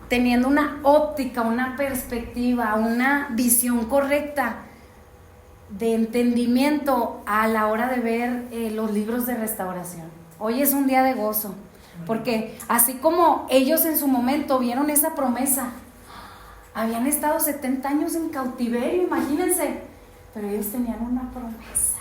teniendo una óptica, una perspectiva, una visión correcta de entendimiento a la hora de ver los libros de restauración. Hoy es un día de gozo, porque así como ellos en su momento vieron esa promesa, habían estado 70 años en cautiverio, imagínense, pero ellos tenían una promesa,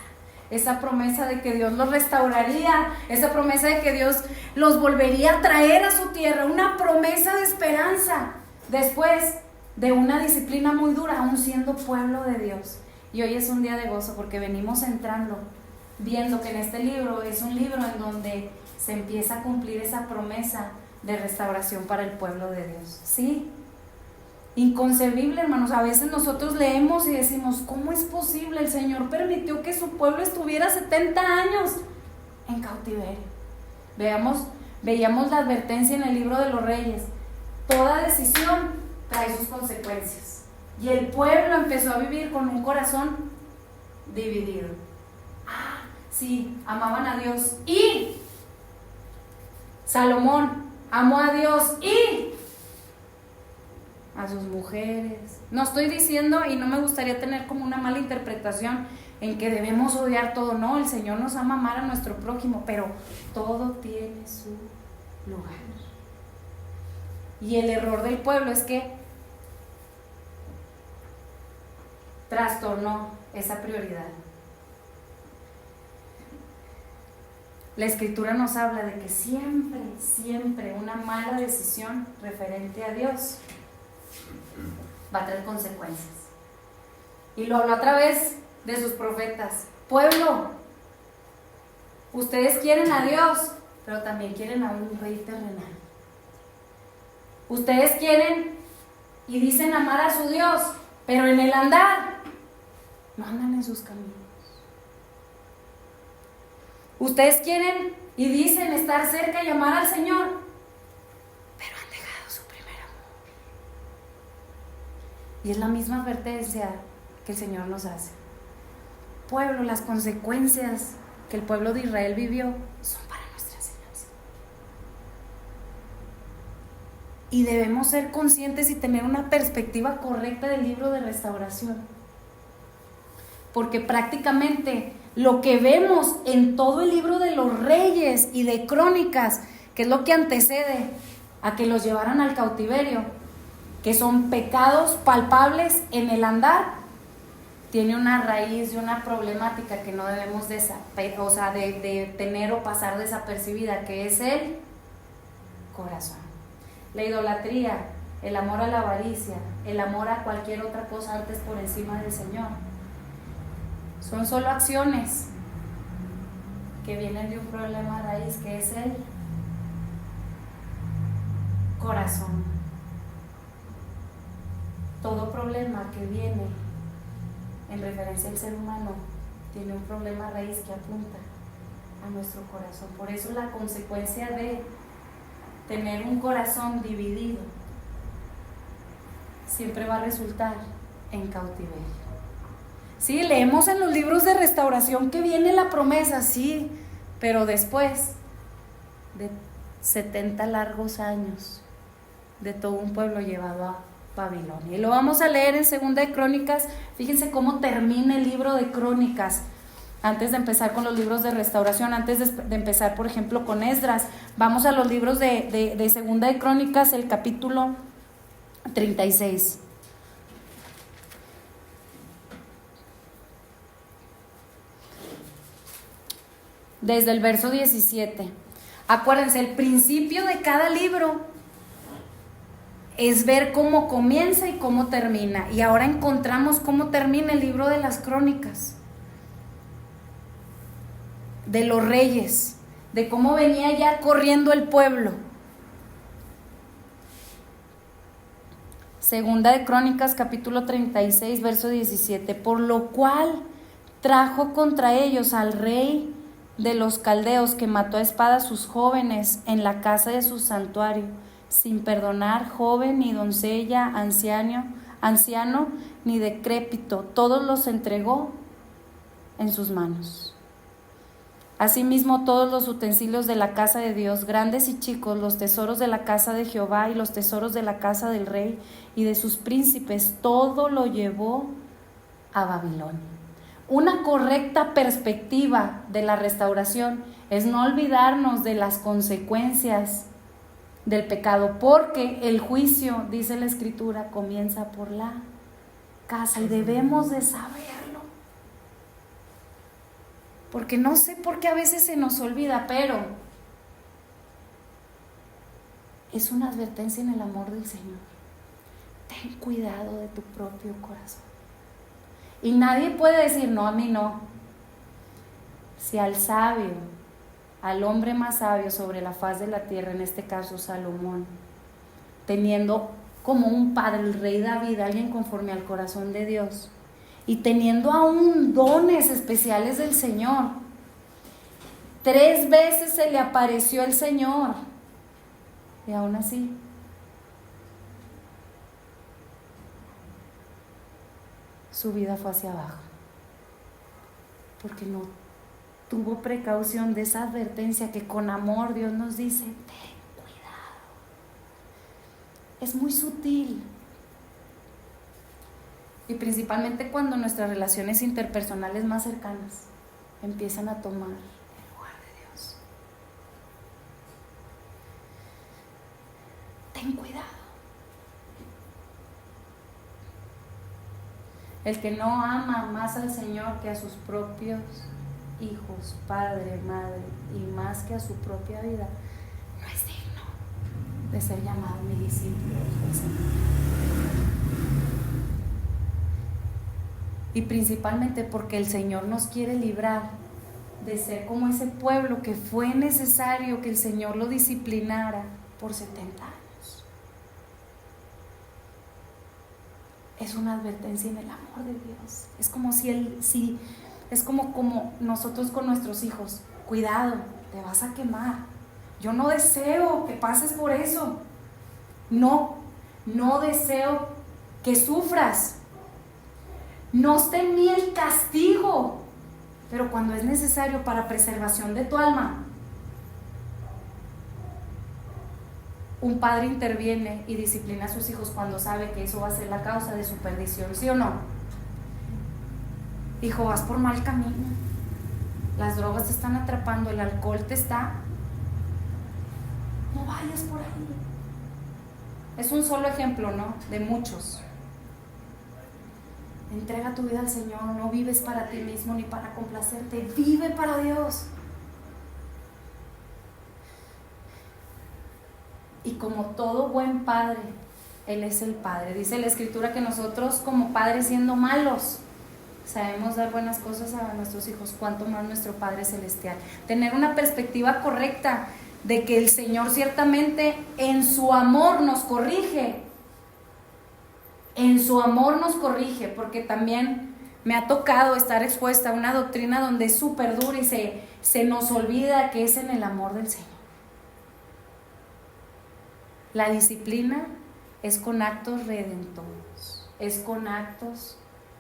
esa promesa de que Dios los restauraría, esa promesa de que Dios los volvería a traer a su tierra, una promesa de esperanza, después de una disciplina muy dura, aún siendo pueblo de Dios. Y hoy es un día de gozo porque venimos entrando, viendo que en este libro es un libro en donde se empieza a cumplir esa promesa de restauración para el pueblo de Dios. Sí, inconcebible, hermanos. A veces nosotros leemos y decimos, ¿cómo es posible? El Señor permitió que su pueblo estuviera 70 años en cautiverio. Veíamos la advertencia en el libro de los Reyes. Toda decisión trae sus consecuencias. Y el pueblo empezó a vivir con un corazón dividido. Sí, amaban a Dios y Salomón amó a Dios y a sus mujeres. No estoy diciendo, y no me gustaría tener como una mala interpretación en que debemos odiar todo. No, el Señor nos ama amar a nuestro prójimo, pero todo tiene su lugar. Y el error del pueblo es que trastornó esa prioridad. La Escritura nos habla de que siempre una mala decisión referente a Dios va a traer consecuencias. Y lo habló a través de sus profetas. Pueblo, ustedes quieren a Dios, pero también quieren a un rey terrenal. Ustedes quieren y dicen amar a su Dios, pero en el andar no andan en sus caminos. Ustedes quieren y dicen estar cerca y amar al Señor, pero han dejado su primer amor. Y es la misma advertencia que el Señor nos hace. Pueblo, las consecuencias que el pueblo de Israel vivió son para nuestra enseñanza. Y debemos ser conscientes y tener una perspectiva correcta del libro de restauración. Porque prácticamente lo que vemos en todo el libro de los Reyes y de Crónicas, que es lo que antecede a que los llevaran al cautiverio, que son pecados palpables en el andar, tiene una raíz y una problemática que no debemos de tener o pasar desapercibida, que es el corazón. La idolatría, el amor a la avaricia, el amor a cualquier otra cosa antes por encima del Señor. Son solo acciones que vienen de un problema raíz, que es el corazón. Todo problema que viene en referencia al ser humano tiene un problema raíz que apunta a nuestro corazón. Por eso la consecuencia de tener un corazón dividido siempre va a resultar en cautiverio. Sí, leemos en los libros de restauración que viene la promesa, sí, pero después de 70 largos años de todo un pueblo llevado a Babilonia. Y lo vamos a leer en 2 de Crónicas. Fíjense cómo termina el libro de Crónicas. Antes de empezar con los libros de restauración, antes de empezar, por ejemplo, con Esdras, vamos a los libros de 2 de Crónicas, el capítulo 36. Desde el verso 17. Acuérdense, el principio de cada libro es ver cómo comienza y cómo termina. Y ahora encontramos cómo termina el libro de las Crónicas, de los reyes, de cómo venía ya corriendo el pueblo. 2 de Crónicas, capítulo 36, verso 17. Por lo cual trajo contra ellos al rey de los caldeos, que mató a espada a sus jóvenes en la casa de su santuario, sin perdonar joven ni doncella, anciano ni decrépito, todos los entregó en sus manos. Asimismo, todos los utensilios de la casa de Dios, grandes y chicos, los tesoros de la casa de Jehová y los tesoros de la casa del rey y de sus príncipes, todo lo llevó a Babilonia. Una correcta perspectiva de la restauración es no olvidarnos de las consecuencias del pecado, porque el juicio, dice la Escritura, comienza por la casa y debemos de saberlo. Porque no sé por qué a veces se nos olvida, pero es una advertencia en el amor del Señor. Ten cuidado de tu propio corazón. Y nadie puede decir, no, a mí no. Si al sabio, al hombre más sabio sobre la faz de la tierra, en este caso Salomón, teniendo como un padre el rey David, alguien conforme al corazón de Dios, y teniendo aún dones especiales del Señor, 3 veces se le apareció el Señor, y aún así su vida fue hacia abajo, porque no tuvo precaución de esa advertencia que con amor Dios nos dice: ten cuidado. Es muy sutil. Y principalmente cuando nuestras relaciones interpersonales más cercanas empiezan a tomar el lugar de Dios. Ten cuidado. El que no ama más al Señor que a sus propios hijos, padre, madre, y más que a su propia vida, no es digno de ser llamado mi discípulo del Señor. Y principalmente porque el Señor nos quiere librar de ser como ese pueblo que fue necesario que el Señor lo disciplinara por 70 años. Es una advertencia en el amor de Dios. Es como es como nosotros con nuestros hijos: cuidado, te vas a quemar. Yo no deseo que pases por eso. No deseo que sufras. No esté en mí el castigo, pero cuando es necesario para preservación de tu alma, un padre interviene y disciplina a sus hijos cuando sabe que eso va a ser la causa de su perdición, ¿sí o no? Hijo, vas por mal camino. Las drogas te están atrapando, el alcohol te está... No vayas por ahí. Es un solo ejemplo, ¿no? De muchos. Entrega tu vida al Señor, no vives para ti mismo ni para complacerte, vive para Dios. Y como todo buen padre, Él es el Padre. Dice la Escritura que nosotros como padres, siendo malos, sabemos dar buenas cosas a nuestros hijos, cuanto más nuestro Padre Celestial. Tener una perspectiva correcta de que el Señor ciertamente en su amor nos corrige. En su amor nos corrige, porque también me ha tocado estar expuesta a una doctrina donde es súper dura y se nos olvida que es en el amor del Señor. La disciplina es con actos redentoros, es con actos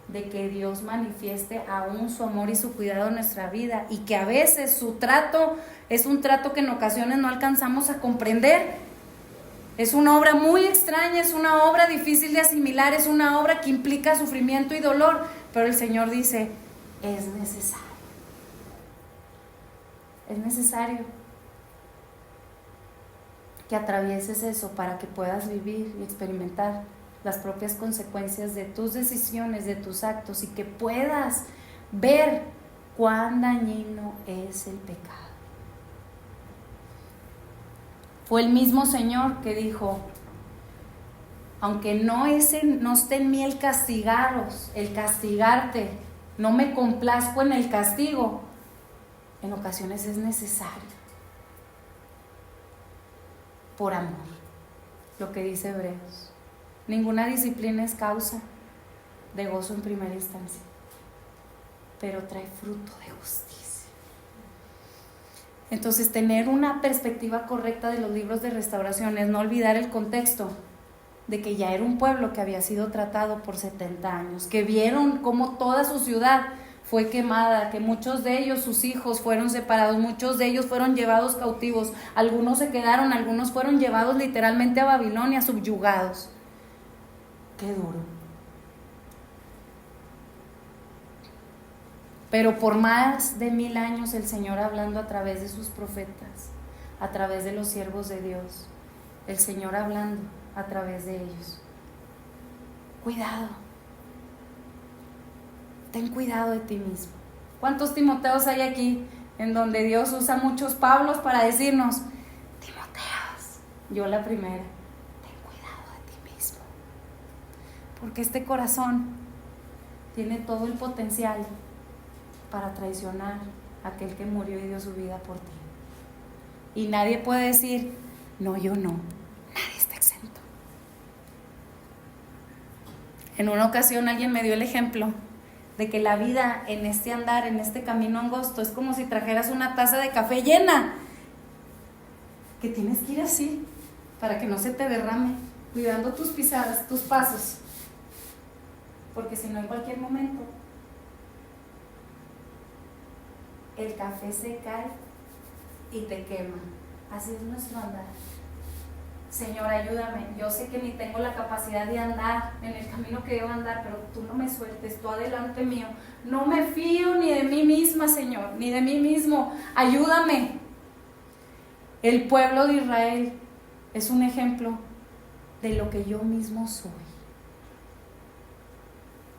de que Dios manifieste aún su amor y su cuidado en nuestra vida, y que a veces su trato es un trato que en ocasiones no alcanzamos a comprender. Es una obra muy extraña, es una obra difícil de asimilar, es una obra que implica sufrimiento y dolor, pero el Señor dice: es necesario. Es necesario que atravieses eso para que puedas vivir y experimentar las propias consecuencias de tus decisiones, de tus actos, y que puedas ver cuán dañino es el pecado. Fue el mismo Señor que dijo: aunque no esté en mí el castigaros, el castigarte, no me complazco en el castigo, en ocasiones es necesario, por amor. Lo que dice Hebreos: ninguna disciplina es causa de gozo en primera instancia, pero trae fruto de justicia. Entonces, tener una perspectiva correcta de los libros de restauración es no olvidar el contexto de que ya era un pueblo que había sido tratado por 70 años, que vieron cómo toda su ciudad fue quemada, que muchos de ellos, sus hijos, fueron separados, muchos de ellos fueron llevados cautivos, algunos se quedaron, algunos fueron llevados literalmente a Babilonia, subyugados. Qué duro. Pero por más de 1000 años el Señor hablando a través de sus profetas, a través de los siervos de Dios, el Señor hablando a través de ellos. Cuidado. Ten cuidado de ti mismo. ¿Cuántos Timoteos hay aquí en donde Dios usa muchos Pablos para decirnos, Timoteos, yo la primera, ten cuidado de ti mismo? Porque este corazón tiene todo el potencial para traicionar a aquel que murió y dio su vida por ti. Y nadie puede decir, no, yo no. Nadie está exento. En una ocasión alguien me dio el ejemplo de que la vida en este andar, en este camino angosto, es como si trajeras una taza de café llena, que tienes que ir así, para que no se te derrame, cuidando tus pisadas, tus pasos, porque si no en cualquier momento el café se cae y te quema. Así es nuestro andar. Señor, ayúdame. Yo sé que ni tengo la capacidad de andar en el camino que debo andar, pero tú no me sueltes, tú adelante mío. No me fío ni de mí misma, Señor, ni de mí mismo. Ayúdame. El pueblo de Israel es un ejemplo de lo que yo mismo soy.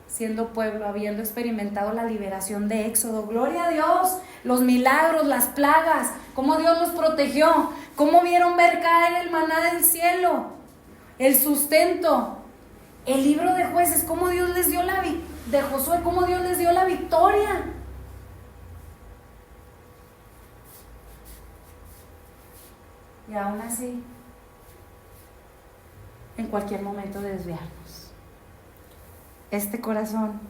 Siendo pueblo, habiendo experimentado la liberación de Éxodo, gloria a Dios, los milagros, las plagas, cómo Dios los protegió, cómo vieron ver caer el maná del cielo, el sustento, el libro de Jueces, cómo Dios les dio de Josué, cómo Dios les dio la victoria. Y aún así, en cualquier momento desviarnos. Este corazón,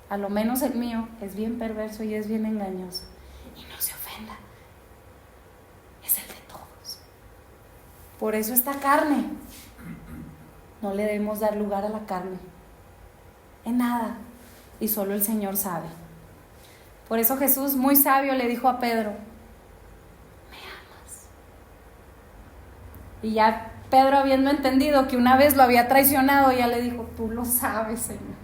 a lo menos el mío, es bien perverso y es bien engañoso. Y no se ofenda, es el de todos. Por eso esta carne, no le debemos dar lugar a la carne, en nada, y solo el Señor sabe. Por eso Jesús, muy sabio, le dijo a Pedro, ¿me amas? Y ya Pedro, habiendo entendido que una vez lo había traicionado, ya le dijo, tú lo sabes, Señor.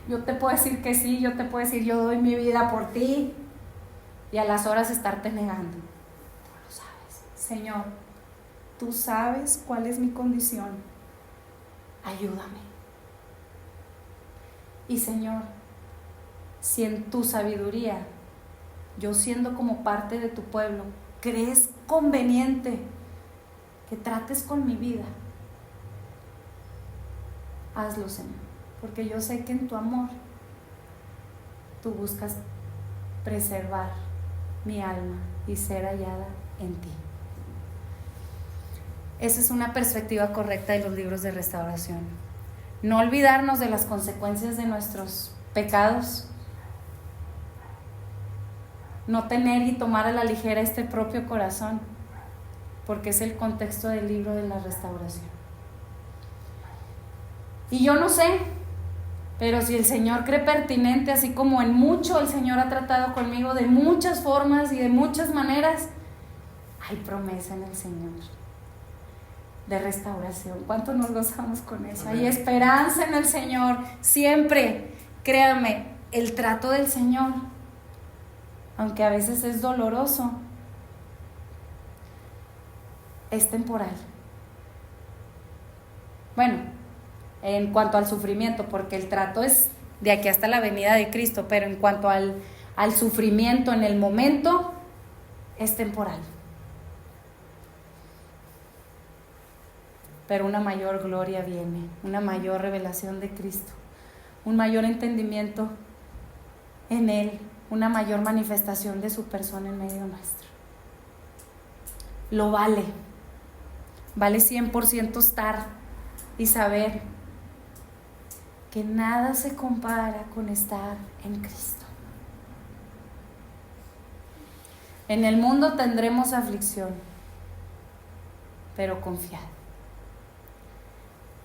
Yo te puedo decir que sí, yo te puedo decir, yo doy mi vida por ti. Y a las horas estarte negando. Tú lo sabes. Señor, tú sabes cuál es mi condición. Ayúdame. Y Señor, si en tu sabiduría, yo siendo como parte de tu pueblo, crees conveniente que trates con mi vida, hazlo, Señor. Porque yo sé que en tu amor tú buscas preservar mi alma y ser hallada en ti. Esa es una perspectiva correcta de los libros de restauración. No olvidarnos de las consecuencias de nuestros pecados. No tener y tomar a la ligera este propio corazón, porque es el contexto del libro de la restauración. Y yo no sé, pero si el Señor cree pertinente, así como en mucho el Señor ha tratado conmigo de muchas formas y de muchas maneras, hay promesa en el Señor de restauración. ¿Cuánto nos gozamos con eso? Hay esperanza en el Señor, siempre. Créanme, el trato del Señor, aunque a veces es doloroso, es temporal. Bueno, en cuanto al sufrimiento, porque el trato es de aquí hasta la venida de Cristo, pero en cuanto al sufrimiento en el momento, es temporal. Pero una mayor gloria viene, una mayor revelación de Cristo, un mayor entendimiento en Él, una mayor manifestación de su persona en medio nuestro. Lo vale 100% estar y saber que nada se compara con estar en Cristo. En el mundo tendremos aflicción, pero confiad.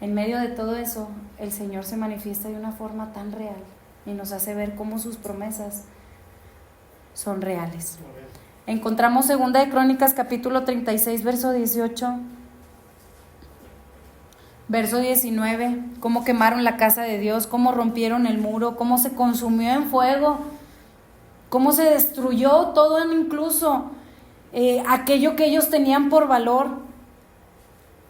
En medio de todo eso, el Señor se manifiesta de una forma tan real, y nos hace ver cómo sus promesas son reales. Encontramos 2 de Crónicas capítulo 36, verso 18, verso 19, cómo quemaron la casa de Dios, cómo rompieron el muro, cómo se consumió en fuego, cómo se destruyó todo, incluso aquello que ellos tenían por valor.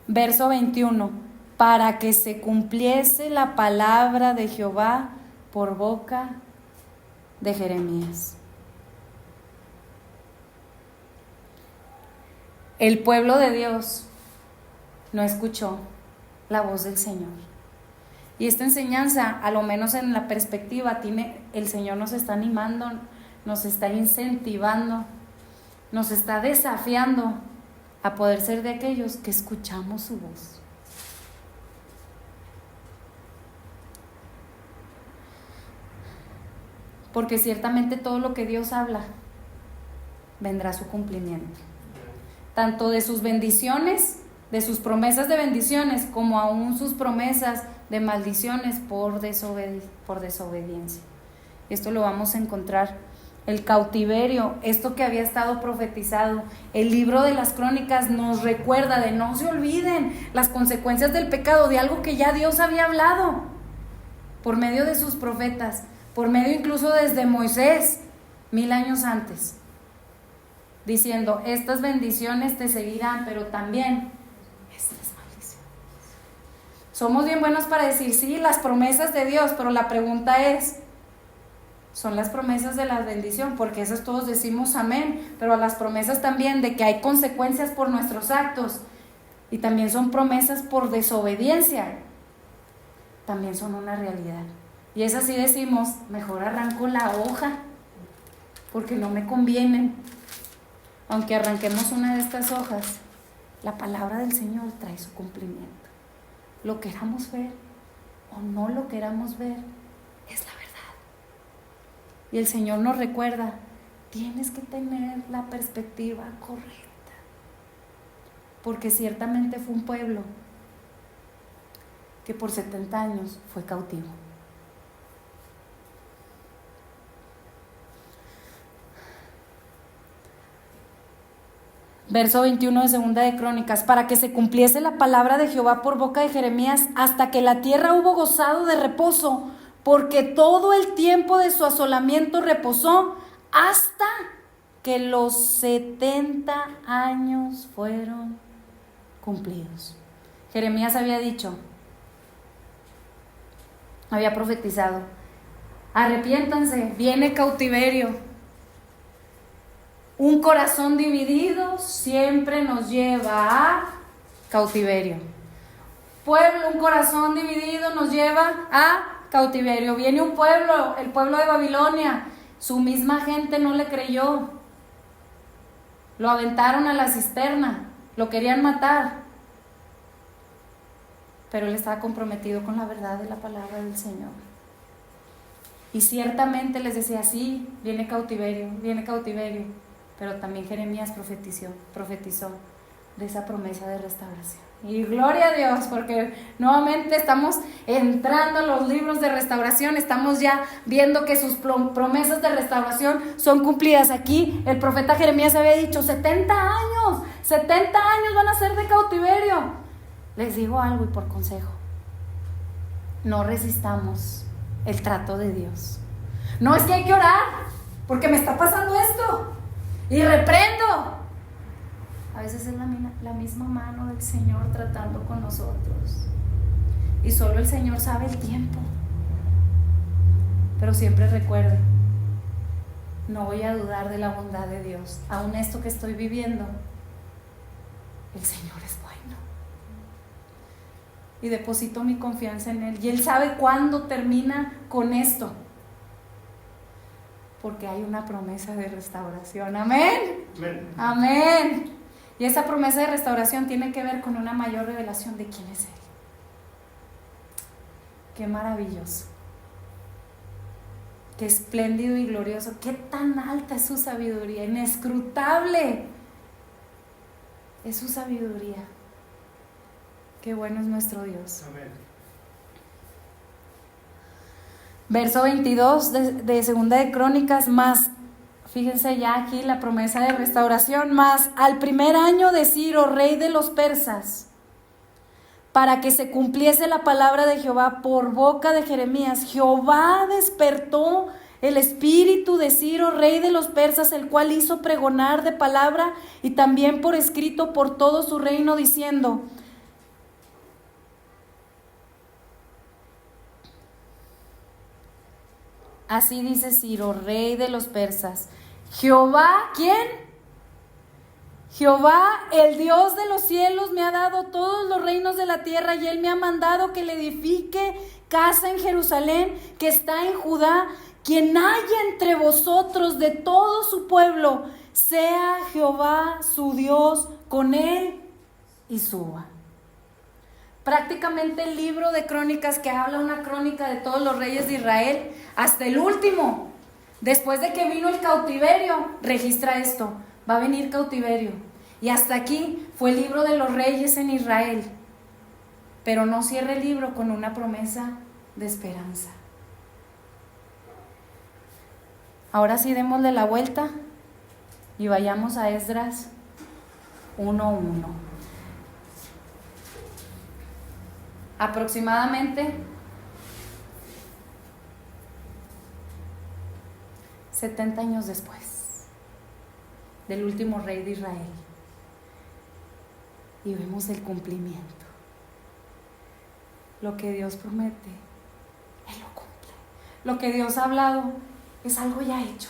Verso 21, para que se cumpliese la palabra de Jehová por boca de Jeremías. El pueblo de Dios no escuchó la voz del Señor. Y esta enseñanza, a lo menos en la perspectiva, el Señor nos está animando, nos está incentivando, nos está desafiando a poder ser de aquellos que escuchamos su voz. Porque ciertamente todo lo que Dios habla vendrá a su cumplimiento. Tanto de sus bendiciones, de sus promesas de bendiciones, como aún sus promesas de maldiciones por desobediencia. Esto lo vamos a encontrar. El cautiverio, esto que había estado profetizado, el libro de las Crónicas nos recuerda de no se olviden las consecuencias del pecado, de algo que ya Dios había hablado por medio de sus profetas, por medio incluso desde Moisés, 1000 años antes, diciendo, estas bendiciones te seguirán, pero también estas maldiciones. Somos bien buenos para decir, sí, las promesas de Dios, pero la pregunta es, son las promesas de la bendición, porque esas todos decimos amén, pero a las promesas también de que hay consecuencias por nuestros actos, y también son promesas por desobediencia, también son una realidad. Y es así, decimos, mejor arranco la hoja, porque no me convienen. Aunque arranquemos una de estas hojas, la palabra del Señor trae su cumplimiento. Lo queramos ver o no lo queramos ver, es la verdad. Y el Señor nos recuerda, tienes que tener la perspectiva correcta, porque ciertamente fue un pueblo que por 70 años fue cautivo. Verso 21 de 2 de Crónicas, para que se cumpliese la palabra de Jehová por boca de Jeremías, hasta que la tierra hubo gozado de reposo, porque todo el tiempo de su asolamiento reposó, hasta que los 70 años fueron cumplidos. Jeremías había dicho, había profetizado, arrepiéntanse, viene cautiverio. Un corazón dividido siempre nos lleva a cautiverio. Pueblo, un corazón dividido nos lleva a cautiverio. Viene un pueblo, el pueblo de Babilonia, su misma gente no le creyó. Lo aventaron a la cisterna, lo querían matar. Pero él estaba comprometido con la verdad de la palabra del Señor. Y ciertamente les decía, sí, viene cautiverio. Pero también Jeremías profetizó de esa promesa de restauración. Y gloria a Dios, porque nuevamente estamos entrando a los libros de restauración, estamos ya viendo que sus promesas de restauración son cumplidas. Aquí el profeta Jeremías había dicho, 70 años van a ser de cautiverio. Les digo algo y por consejo, no resistamos el trato de Dios. No es que hay que orar, porque me está pasando esto, y reprendo. A veces es la misma mano del Señor tratando con nosotros. Y solo el Señor sabe el tiempo. Pero siempre recuerde, no voy a dudar de la bondad de Dios. Aún esto que estoy viviendo, el Señor es bueno. Y deposito mi confianza en Él. Y Él sabe cuándo termina con esto. Porque hay una promesa de restauración. Amén. Amén. Amén. Y esa promesa de restauración tiene que ver con una mayor revelación de quién es Él. Qué maravilloso. Qué espléndido y glorioso. Qué tan alta es su sabiduría. Inescrutable es su sabiduría. Qué bueno es nuestro Dios. Amén. Verso 22 de Segunda de Crónicas, más, fíjense ya aquí la promesa de restauración, más al primer año de Ciro, rey de los persas, para que se cumpliese la palabra de Jehová por boca de Jeremías, Jehová despertó el espíritu de Ciro, rey de los persas, el cual hizo pregonar de palabra y también por escrito por todo su reino, diciendo: así dice Ciro, rey de los persas, Jehová, ¿quién? Jehová, el Dios de los cielos, me ha dado todos los reinos de la tierra, y Él me ha mandado que le edifique casa en Jerusalén, que está en Judá. Quien haya entre vosotros de todo su pueblo, sea Jehová su Dios con él y suba. Prácticamente el libro de Crónicas, que habla una crónica de todos los reyes de Israel, hasta el último, después de que vino el cautiverio, registra esto: va a venir cautiverio. Y hasta aquí fue el libro de los reyes en Israel. Pero no cierra el libro con una promesa de esperanza. Ahora sí, démosle la vuelta y vayamos a Esdras 1:1. Aproximadamente 70 años después del último rey de Israel, y vemos el cumplimiento. Lo que Dios promete, Él lo cumple. Lo que Dios ha hablado es algo ya hecho.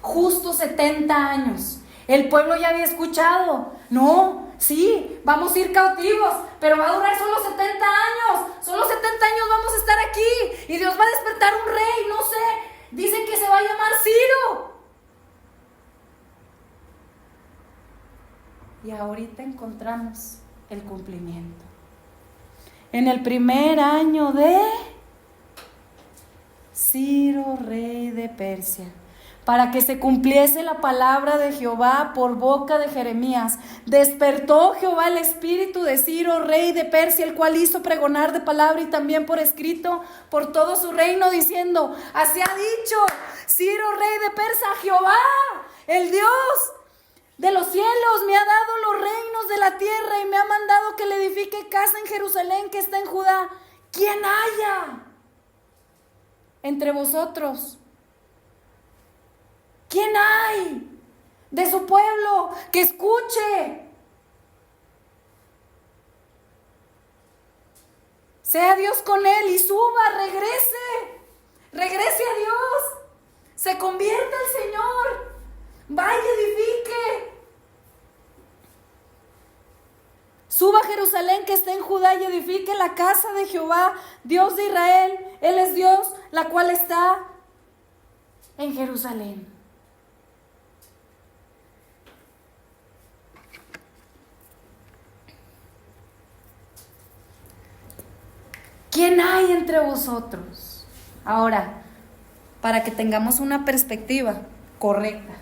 Justo 70 años. El pueblo ya había escuchado: no, sí, vamos a ir cautivos, pero va a durar solo 70 años. Solo 70 años vamos a estar aquí. Y Dios va a despertar un rey, no sé. Dicen que se va a llamar Ciro. Y ahorita encontramos el cumplimiento. En el primer año de Ciro, rey de Persia, para que se cumpliese la palabra de Jehová por boca de Jeremías, despertó Jehová el espíritu de Ciro, rey de Persia, el cual hizo pregonar de palabra y también por escrito por todo su reino, diciendo: así ha dicho Ciro, rey de Persia, Jehová, el Dios de los cielos, me ha dado los reinos de la tierra y me ha mandado que le edifique casa en Jerusalén, que está en Judá. ¿Quién haya entre vosotros? ¿Quién hay de su pueblo que escuche? Sea Dios con él y suba, regrese a Dios, se convierta al Señor, vaya, edifique. Suba a Jerusalén, que está en Judá, y edifique la casa de Jehová, Dios de Israel. Él es Dios, la cual está en Jerusalén. ¿Quién hay entre vosotros? Ahora, para que tengamos una perspectiva correcta.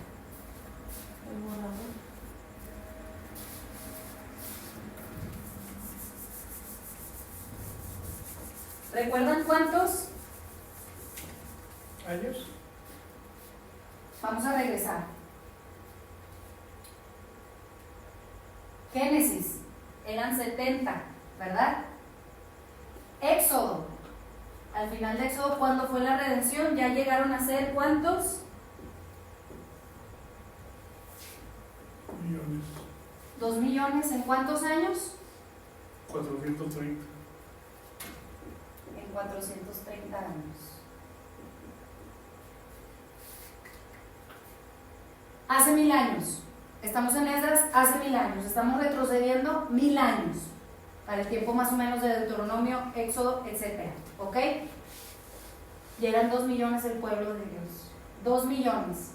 ¿Recuerdan cuántos años? Vamos a regresar. Génesis, eran 70, ¿verdad? Éxodo, al final de Éxodo, ¿cuándo fue la redención? Ya llegaron a ser ¿cuántos? Millones. 2 millones, ¿en cuántos años? 430. En 430 años. Hace 1000 años. Estamos en Esdras hace 1000 años. Estamos retrocediendo 1000 años. Para el tiempo más o menos de Deuteronomio, Éxodo, etc. ¿Ok? Llegan 2 millones el pueblo de Dios. 2 millones.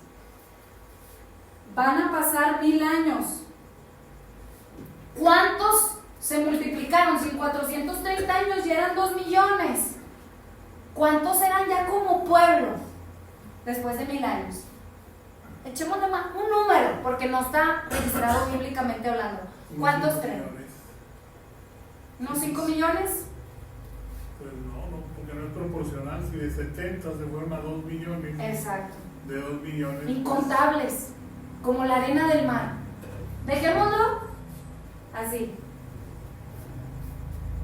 Van a pasar 1000 años. ¿Cuántos se multiplicaron? Si en 430 años ya eran 2 millones. ¿Cuántos eran ya como pueblo después de 1000 años? Echemos un número, porque no está registrado bíblicamente hablando. ¿Cuántos creen? ¿Unos 5 millones? Pues no, porque no es proporcional. Si de 70 se fueron a 2 millones, Exacto. de 2 millones. Incontables, como la arena del mar. Dejémoslo así.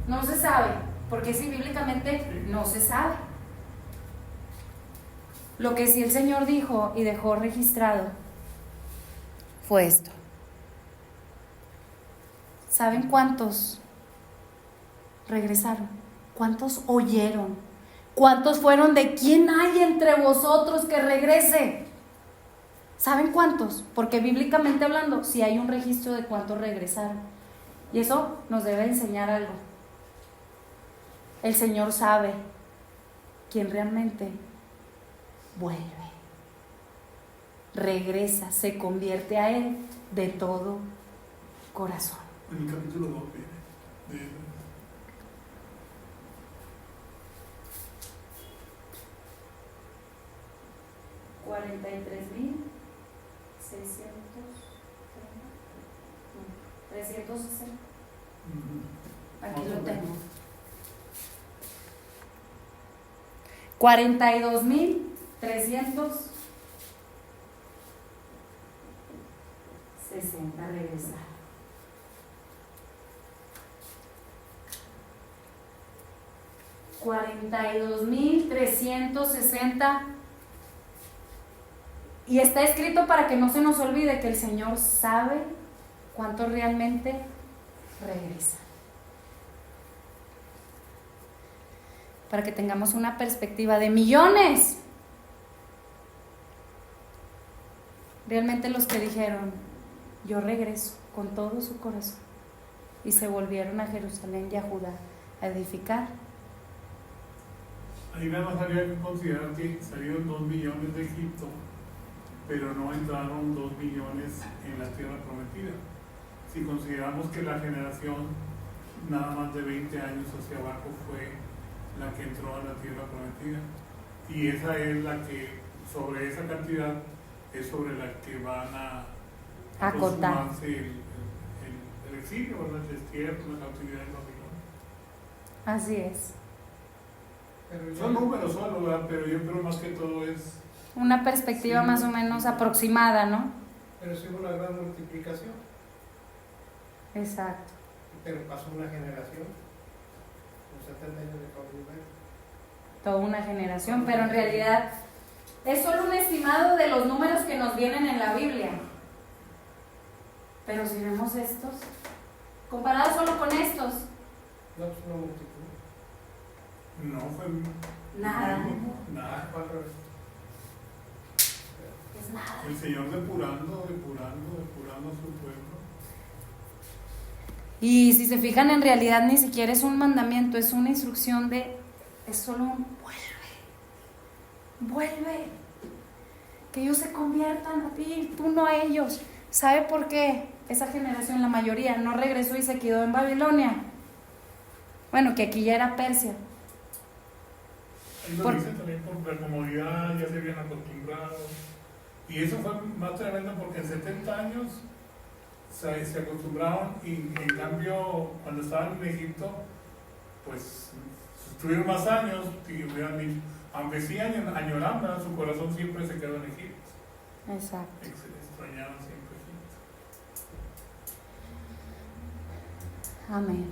No se sabe, porque si bíblicamente no se sabe. Lo que sí el Señor dijo y dejó registrado fue esto. ¿Saben cuántos regresaron? ¿Cuántos oyeron? ¿Cuántos fueron de quién hay entre vosotros que regrese? ¿Saben cuántos? Porque bíblicamente hablando, sí hay un registro de cuántos regresaron. Y eso nos debe enseñar algo. El Señor sabe quién realmente vuelve, regresa, se convierte a Él de todo corazón. En el capítulo 2 viene. 360. Aquí lo tengo. 42,360 regresar. 42,360. Y está escrito para que no se nos olvide que el Señor sabe cuánto realmente regresa. Para que tengamos una perspectiva de millones. Realmente los que dijeron, yo regreso con todo su corazón, y se volvieron a Jerusalén y a Judá a edificar. Ahí nada más habría que considerar que salieron 2 millones de Egipto, pero no entraron 2 millones en la tierra prometida. Si consideramos que la generación nada más de 20 años hacia abajo fue la que entró a la tierra prometida, y esa es la que, sobre esa cantidad, es sobre la que van a contar el exilio, ¿verdad? El destierro, la cautividad en Babilonia. Así es. Son números solo, ¿verdad? Pero yo creo más que todo es Una perspectiva sí, más o menos aproximada, ¿no? Pero sí hubo una gran multiplicación. Exacto. Pero pasó una generación, con 70 años de cautiverio. Toda una generación, pero en realidad es solo un estimado de los números que nos vienen en la Biblia. Pero si vemos estos, comparados solo con estos, No, pues una multitud. no fue nada, nada. 4 veces. es nada. El Señor depurando a su pueblo. Y si se fijan, en realidad ni siquiera es un mandamiento, es una instrucción es solo un vuelve, que ellos se conviertan a ti, tú no a ellos. ¿Sabe por qué esa generación, la mayoría, no regresó y se quedó en Babilonia? Bueno, que aquí ya era Persia. Ahí lo dicen también por la comodidad, ya se habían acostumbrado. Y eso fue más tremendo porque en 70 años se acostumbraron, y en cambio cuando estaban en Egipto, pues estuvieron más años y hubieran dicho, aunque sí añoraban, su corazón siempre se quedó en Egipto. Exacto. Extrañaban siempre Egipto. Amén.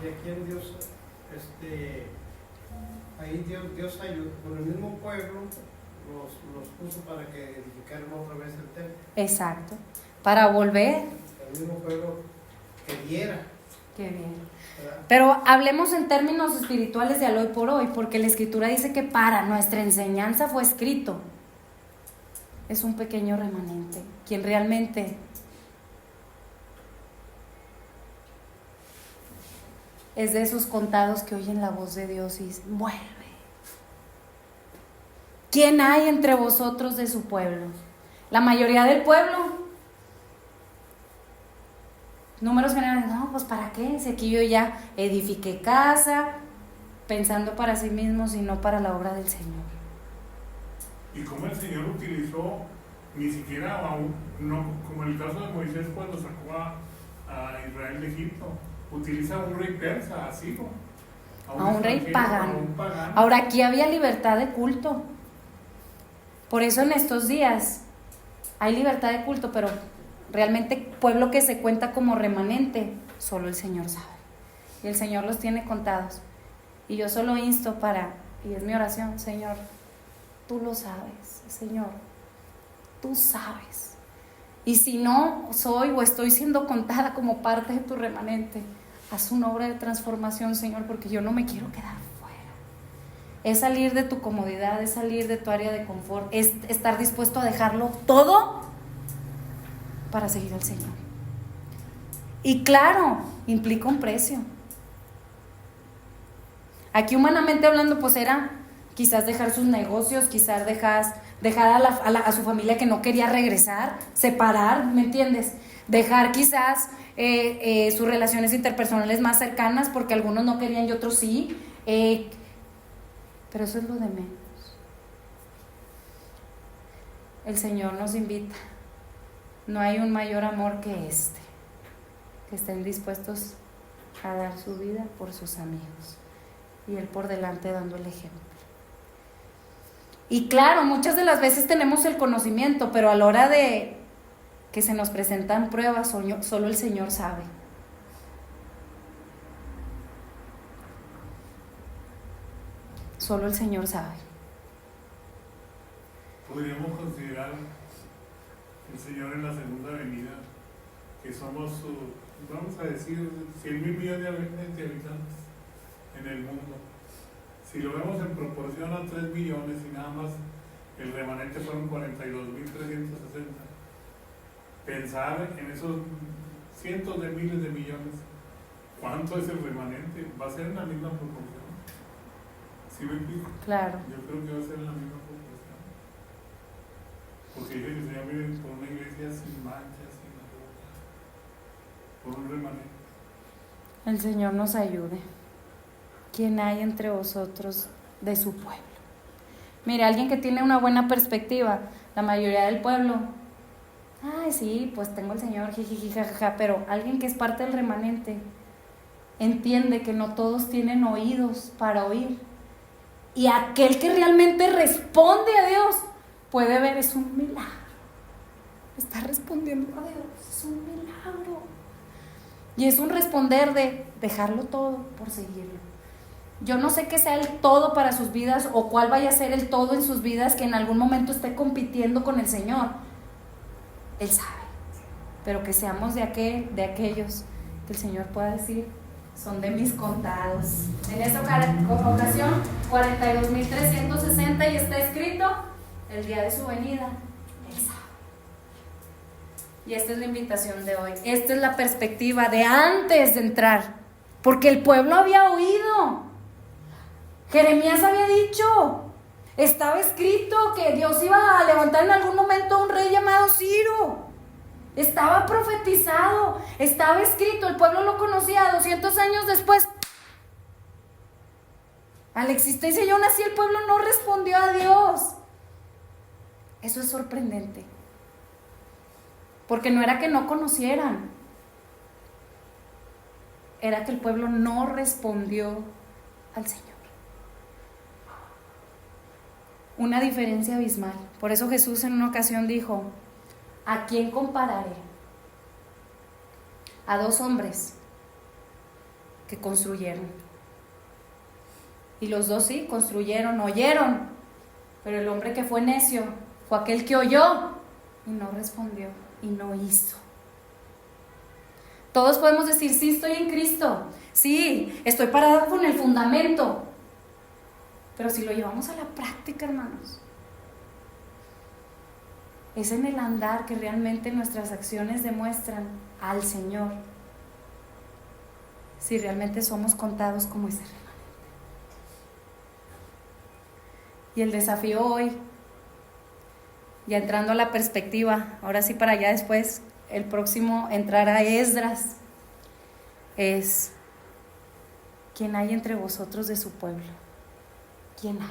Y aquí en Dios, ahí Dios ayudó, con el mismo pueblo los puso para que edificaran otra vez el templo. Exacto. Para volver. El mismo pueblo que diera. Qué bien. ¿Verdad? Pero hablemos en términos espirituales de al hoy por hoy, porque la Escritura dice que para nuestra enseñanza fue escrito. Es un pequeño remanente, quien realmente es de esos contados que oyen la voz de Dios y dicen, vuelve. ¿Quién hay entre vosotros de su pueblo? La mayoría del pueblo. Números generales, no, pues ¿para qué? Si aquí yo ya edifiqué casa, pensando para sí mismos y no para la obra del Señor. Y como el Señor utilizó, ni siquiera aún, no, como en el caso de Moisés cuando sacó a Israel de Egipto, utiliza a un rey persa, a Ciro. A un rey extranjero, pagano. a un pagano. Ahora, aquí había libertad de culto. Por eso en estos días hay libertad de culto, pero realmente pueblo que se cuenta como remanente, solo el Señor sabe. Y el Señor los tiene contados. Y yo solo insto y es mi oración, Señor, tú lo sabes, Señor, tú sabes. Y si no soy o estoy siendo contada como parte de tu remanente, haz una obra de transformación, Señor, porque yo no me quiero quedar fuera. Es salir de tu comodidad, es salir de tu área de confort, es estar dispuesto a dejarlo todo para seguir al Señor. Y claro, implica un precio. Aquí humanamente hablando, pues era quizás dejar sus negocios, quizás dejar a su familia que no quería regresar, separar, ¿me entiendes? Dejar quizás sus relaciones interpersonales más cercanas porque algunos no querían y otros sí, pero eso es lo de menos. El Señor nos invita. No hay un mayor amor que que estén dispuestos a dar su vida por sus amigos. Y Él por delante dando el ejemplo. Y claro, muchas de las veces tenemos el conocimiento, pero a la hora de que se nos presentan pruebas, solo el Señor sabe. Solo el Señor sabe. Podríamos considerar el Señor en la segunda venida, que somos, vamos a decir, 100,000 millones de habitantes en el mundo. Si lo vemos en proporción a 3 millones y nada más el remanente fueron 42,360, pensar en esos cientos de miles de millones, ¿cuánto es el remanente? Va a ser en la misma proporción. ¿Sí me explico? Claro. Yo creo que va a ser en la misma proporción. Porque dice que el Señor viene por una iglesia sin manchas, sin arrugas, por un remanente. El Señor nos ayude. ¿Quién hay entre vosotros de su pueblo? Mire, alguien que tiene una buena perspectiva, la mayoría del pueblo, ay sí, pues tengo el Señor, jiji, jajaja, pero alguien que es parte del remanente entiende que no todos tienen oídos para oír. Y aquel que realmente responde a Dios puede ver, es un milagro. Está respondiendo a Dios, es un milagro. Y es un responder de dejarlo todo por seguirlo. Yo no sé qué sea el todo para sus vidas o cuál vaya a ser el todo en sus vidas que en algún momento esté compitiendo con el Señor. Él sabe. Pero que seamos de aquellos que el Señor pueda decir, son de mis contados. En esta ocasión, 42,360 y está escrito, el día de su venida, Él sabe. Y esta es la invitación de hoy. Esta es la perspectiva de antes de entrar. Porque el pueblo había oído. Jeremías había dicho, estaba escrito que Dios iba a levantar en algún momento a un rey llamado Ciro. Estaba profetizado, estaba escrito, el pueblo lo conocía. 200 años después, a la existencia yo nací, el pueblo no respondió a Dios. Eso es sorprendente. Porque no era que no conocieran, era que el pueblo no respondió al Señor. Una diferencia abismal. Por eso Jesús en una ocasión dijo, ¿a quién compararé? A 2 hombres que construyeron. Y los 2 sí, construyeron, oyeron. Pero el hombre que fue necio fue aquel que oyó y no respondió y no hizo. Todos podemos decir, sí, estoy en Cristo. Sí, estoy parada con el fundamento. Pero si lo llevamos a la práctica, hermanos, es en el andar que realmente nuestras acciones demuestran al Señor si realmente somos contados como ese remanente. Y el desafío hoy, ya entrando a la perspectiva, ahora sí para allá después, el próximo entrar a Esdras, es ¿quién hay entre vosotros de su pueblo? ¿Quién hay?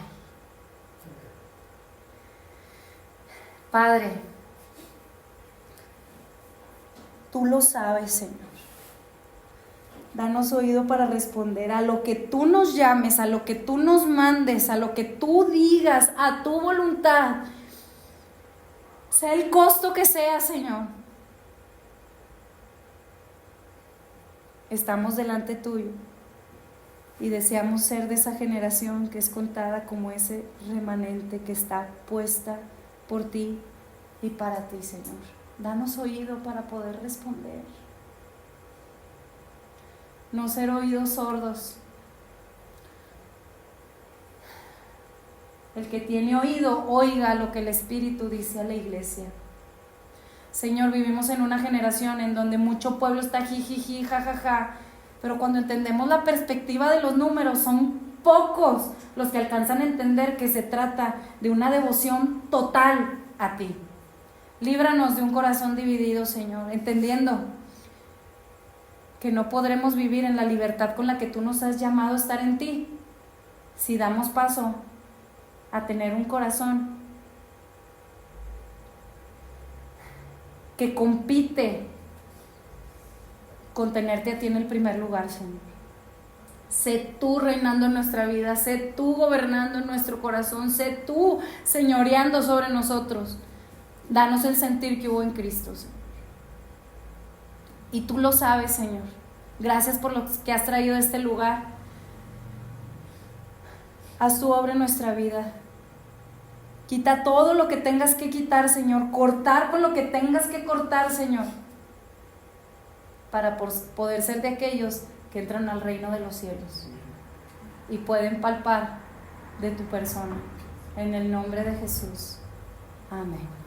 Padre, tú lo sabes, Señor. Danos oído para responder a lo que tú nos llames, a lo que tú nos mandes, a lo que tú digas, a tu voluntad. Sea el costo que sea, Señor. Estamos delante tuyo y deseamos ser de esa generación que es contada como ese remanente que está puesta por ti y para ti, Señor. Danos oído para poder responder. No ser oídos sordos. El que tiene oído, oiga lo que el Espíritu dice a la iglesia. Señor, vivimos en una generación en donde mucho pueblo está jijiji, jajaja, pero cuando entendemos la perspectiva de los números, son pocos los que alcanzan a entender que se trata de una devoción total a ti. Líbranos de un corazón dividido, Señor, entendiendo que no podremos vivir en la libertad con la que tú nos has llamado a estar en ti si damos paso a tener un corazón que compite con tenerte a ti en el primer lugar, Señor. Sé tú reinando en nuestra vida, sé tú gobernando en nuestro corazón, sé tú señoreando sobre nosotros. Danos el sentir que hubo en Cristo, Señor. Y tú lo sabes, Señor. Gracias por lo que has traído a este lugar. Haz tu obra en nuestra vida. Quita todo lo que tengas que quitar, Señor. Cortar con lo que tengas que cortar, Señor. Para poder ser de aquellos que entran al reino de los cielos y pueden palpar de tu persona. En el nombre de Jesús. Amén.